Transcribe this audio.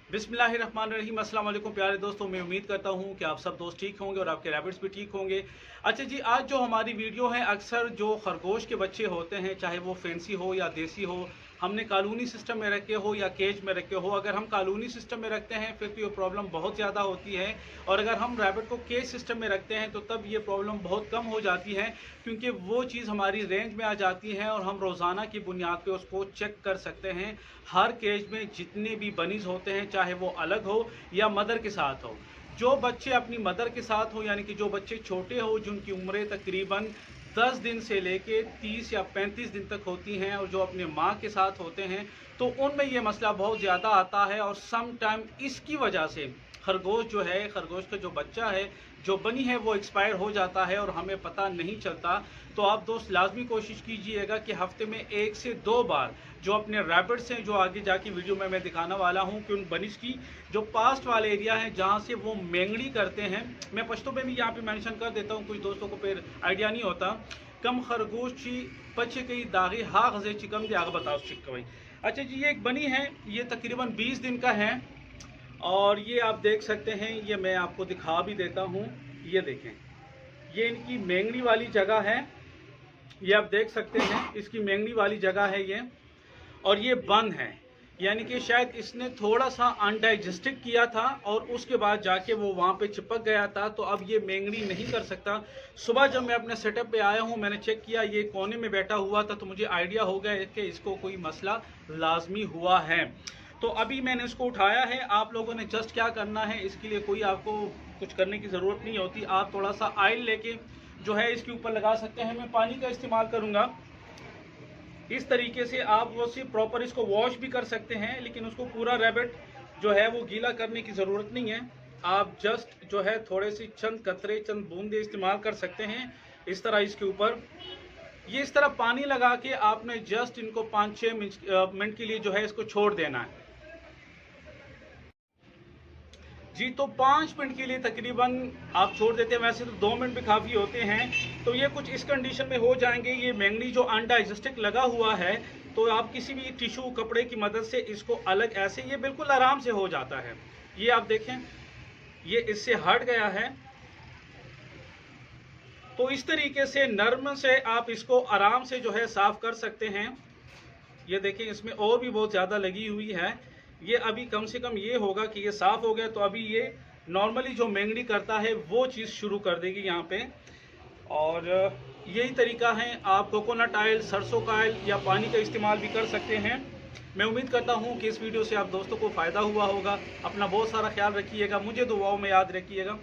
बिस्मिल्लाहिर्रहमानिर्रहीम। अस्सलाम वालेकुम प्यारे दोस्तों, मैं उम्मीद करता हूं कि आप सब दोस्त ठीक होंगे और आपके रैबिट्स भी ठीक होंगे। अच्छा जी, आज जो हमारी वीडियो है, अक्सर जो खरगोश के बच्चे होते हैं, चाहे वो फैंसी हो या देसी हो, हमने कॉलोनी सिस्टम में रखे हो या केज में रखे हो। अगर हम कॉलोनी सिस्टम में रखते हैं फिर तो ये प्रॉब्लम बहुत ज़्यादा होती है, और अगर हम रैबिट को केज सिस्टम में रखते हैं तो तब ये प्रॉब्लम बहुत कम हो जाती है, क्योंकि वो चीज़ हमारी रेंज में आ जाती है और हम रोज़ाना की बुनियाद पे उसको चेक कर सकते हैं। हर केज में जितने भी बनीज होते हैं, चाहे वो अलग हो या मदर के साथ हो, जो बच्चे अपनी मदर के साथ हो, यानी कि जो बच्चे छोटे हो, जिनकी उम्रें तकरीबन 10 दिन से लेके 30 या 35 दिन तक होती हैं, और जो अपने माँ के साथ होते हैं, तो उनमें ये मसला बहुत ज़्यादा आता है। और सम टाइम इसकी वजह से खरगोश जो है, खरगोश का जो बच्चा है, जो बनी है, वो एक्सपायर हो जाता है और हमें पता नहीं चलता। तो आप दोस्त लाजमी कोशिश कीजिएगा कि हफ्ते में 1 से 2 बार जो अपने रैबिट्स हैं, जो आगे जाके वीडियो में मैं दिखाने वाला हूं, कि उन बनिश की जो पास्ट वाले एरिया हैं जहां से वो मेंगड़ी करते हैं, मैं पश्तो में भी यहाँ पे मेंशन कर देता हूं, कुछ दोस्तों को फिर आइडिया नहीं होता। कम खरगोश ची पचे कई दागे हा गजे चिकम दे आगे बताओ चिक भाई। अच्छा जी, ये एक बनी है, ये तकरीबन 20 दिन का है, और ये आप देख सकते हैं, ये मैं आपको दिखा भी देता हूँ। ये देखें, ये इनकी मेंगड़ी वाली जगह है, ये आप देख सकते हैं, इसकी मेंगड़ी वाली जगह है ये, और ये बंद है, यानी कि शायद इसने थोड़ा सा अनडाइजेस्टिक किया था और उसके बाद जाके वो वहाँ पे चिपक गया था, तो अब ये मेंगड़ी नहीं कर सकता। सुबह जब मैं अपने सेटअप पे आया हूँ, मैंने चेक किया, ये कोने में बैठा हुआ था, तो मुझे आइडिया हो गया कि इसको कोई मसला लाजमी हुआ है। तो अभी मैंने इसको उठाया है। आप लोगों ने जस्ट क्या करना है, इसके लिए कोई आपको कुछ करने की ज़रूरत नहीं होती। आप थोड़ा सा ऑयल लेके जो है इसके ऊपर लगा सकते हैं। मैं पानी का इस्तेमाल करूँगा। इस तरीके से आप वो सिर्फ प्रॉपर इसको वॉश भी कर सकते हैं, लेकिन उसको पूरा रैबिट जो है वो गीला करने की ज़रूरत नहीं है। आप जस्ट जो है थोड़े से चंद कतरे, चंद बूंदे इस्तेमाल कर सकते हैं। इस तरह इसके ऊपर ये इस तरह पानी लगा के आपने जस्ट इनको 5-6 मिनट के लिए जो है इसको छोड़ देना है जी। तो 5 मिनट के लिए तकरीबन आप छोड़ देते हैं, वैसे तो 2 मिनट भी काफ़ी होते हैं। तो ये कुछ इस कंडीशन में हो जाएंगे। ये मेंगनी जो अनडाइजेस्टिक लगा हुआ है, तो आप किसी भी टिश्यू कपड़े की मदद से इसको अलग ऐसे ये बिल्कुल आराम से हो जाता है। ये आप देखें, ये इससे हट गया है। तो इस तरीके से नर्म से आप इसको आराम से जो है साफ़ कर सकते हैं। ये देखें, इसमें और भी बहुत ज़्यादा लगी हुई है। ये अभी कम से कम ये होगा कि ये साफ़ हो गया, तो अभी ये नॉर्मली जो मेंगड़ी करता है वो चीज़ शुरू कर देगी यहाँ पे। और यही तरीका है, आप कोकोनट ऑयल, सरसों का ऑयल या पानी का इस्तेमाल भी कर सकते हैं। मैं उम्मीद करता हूँ कि इस वीडियो से आप दोस्तों को फ़ायदा हुआ होगा। अपना बहुत सारा ख्याल रखिएगा, मुझे दुआओं में याद रखिएगा।